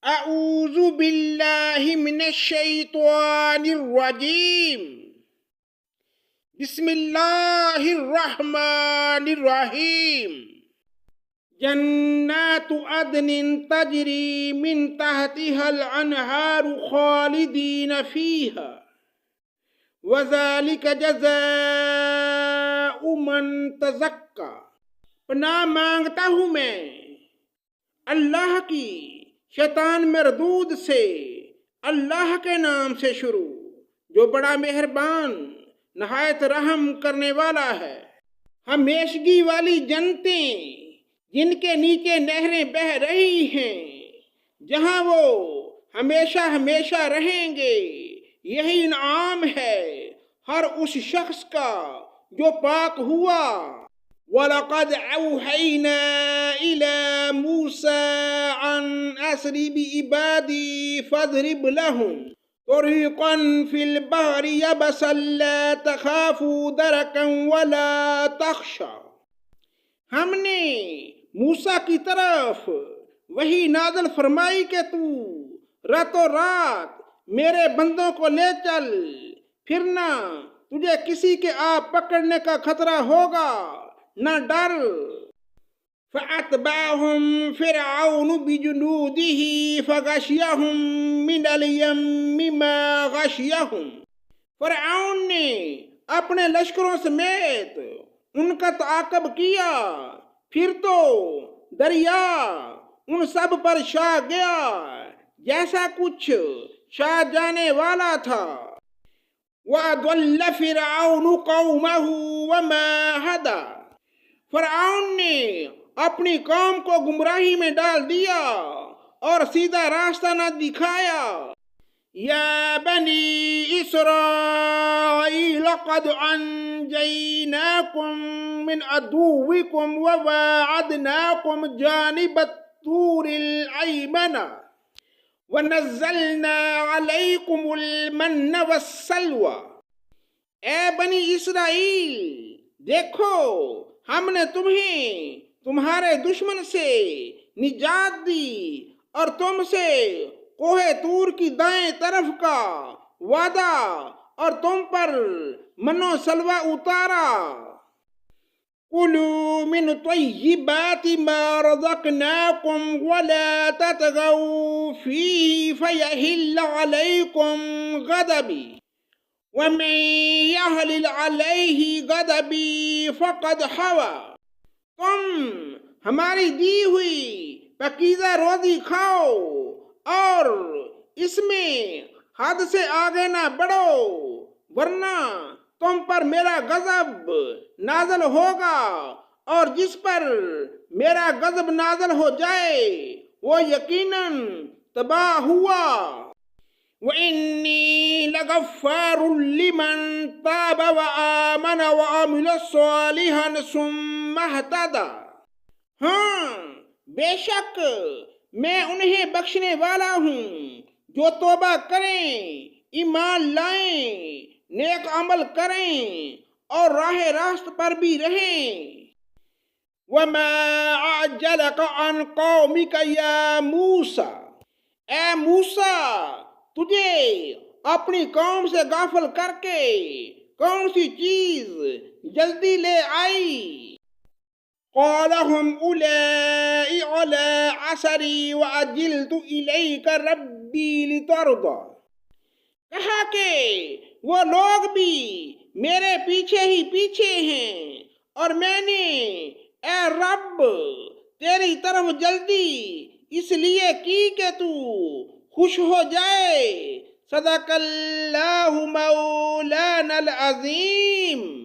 اعوذ باللہ من الشیطان الرجیم بسم اللہ الرحمن الرحیم جنات عدن تجری من تحتها الانہار خالدین فیہا وذالک جزاء من تزکا۔ پناہ مانگتا ہوں میں اللہ کی شیطان مردود سے، اللہ کے نام سے شروع جو بڑا مہربان نہایت رحم کرنے والا ہے۔ ہمیشگی والی جنتیں جن کے نیچے نہریں بہہ رہی ہیں، جہاں وہ ہمیشہ ہمیشہ رہیں گے، یہی انعام ہے ہر اس شخص کا جو پاک ہوا۔ وَلَقَدْ أَوْحَيْنَا إِلَى مُوسَىٰ أَنْ أَسْرِ بِعِبَادِي فَاضْرِبْ لَهُمْ طَرِيقًا فِي الْبَحْرِ يَبَسًا لَا تَخَافُ دَرَكًا وَلَا تَخْشَىٰ۔ ہم نے موسیٰ کی طرف وہی نازل فرمائی کہ تو راتوں رات میرے بندوں کو لے چل، پھر نہ تجھے کسی کے آپ پکڑنے کا خطرہ ہوگا نہ ڈر۔ فَأَتْبَعَهُمْ فِرْعَوْنُ بِجُنُودِهِ فَغَشِيَهُمْ مِنَ الْيَمِّ مَا غَشِيَهُمْ۔ فرعون نے اپنے لشکروں سمیت ان کا تعاقب کیا، پھر تو دریا ان سب پر چھا گیا جیسا کچھ چھا جانے والا تھا۔ وَأَضَلَّ فِرْعَوْنُ قَوْمَهُ وَمَا هَدَىٰ۔ فرعون نے اپنی قوم کو گمراہی میں ڈال دیا اور سیدھا راستہ نہ دکھایا۔ یا بنی اسرائیل قد انجیناکم من عدوکم وواعدناکم جانب الطور الایمن وَنَزَّلْنَا عَلَيْكُمُ الْمَنَّ وَالسَّلْوَىٰ۔ اے بنی اسرائیل، دیکھو ہم نے تمہیں تمہارے دشمن سے نجات دی اور تم سے کوہ طور کی دائیں طرف کا وعدہ اور تم پر من و سلوہ اتارا۔ کُلُوا مِن طَیِّبَاتِ مَا رَزَقْنَاکُمْ وَلَا تَطْغَوْا فِیہِ فَیَحِلَّ عَلَیکُمْ غَضَبِی وَمَن یَحْلِلْ عَلَیہ غَضَبِی فَقَدْ حَوَیٰ۔ تم ہماری دی ہوئی پاکیزہ روزی کھاؤ اور اس میں حد سے آگے نہ بڑھو، ورنہ تم پر میرا غضب نازل ہوگا، اور جس پر میرا غضب نازل ہو جائے وہ یقیناً تباہ ہوا۔ وَإِنِّي لَغَفَّارٌ لِمَن تَابَ وَآمَنَ وَعَمِلَ صَالِحًا ثُمَّ اهْتَدَىٰ۔ ہاں، بے شک میں انہیں بخشنے والا ہوں جو توبہ کریں، ایمان لائیں، نیک عمل کریں اور راہ راست پر بھی رہیں۔ وَمَا أَعْجَلَكَ عَنْ قَوْمِكَ يَا مُوسَىٰ۔ اے موسیٰ، تجھے اپنی قوم سے غافل کر کے کون سی چیز جلدی لے آئی؟ قَالَ هُمْ أُولَٰئِ عَلَىٰ أَثَرِي وَعَجِلْتُ إِلَيْكَ رَبِّی لِتَرْضَىٰ۔ کہا کہ وہ لوگ بھی میرے پیچھے ہی پیچھے ہیں اور میں نے اے رب تیری طرف جلدی اس لیے کی کہ تو خوش ہو جائے۔ صدق اللہ مولانا العظیم۔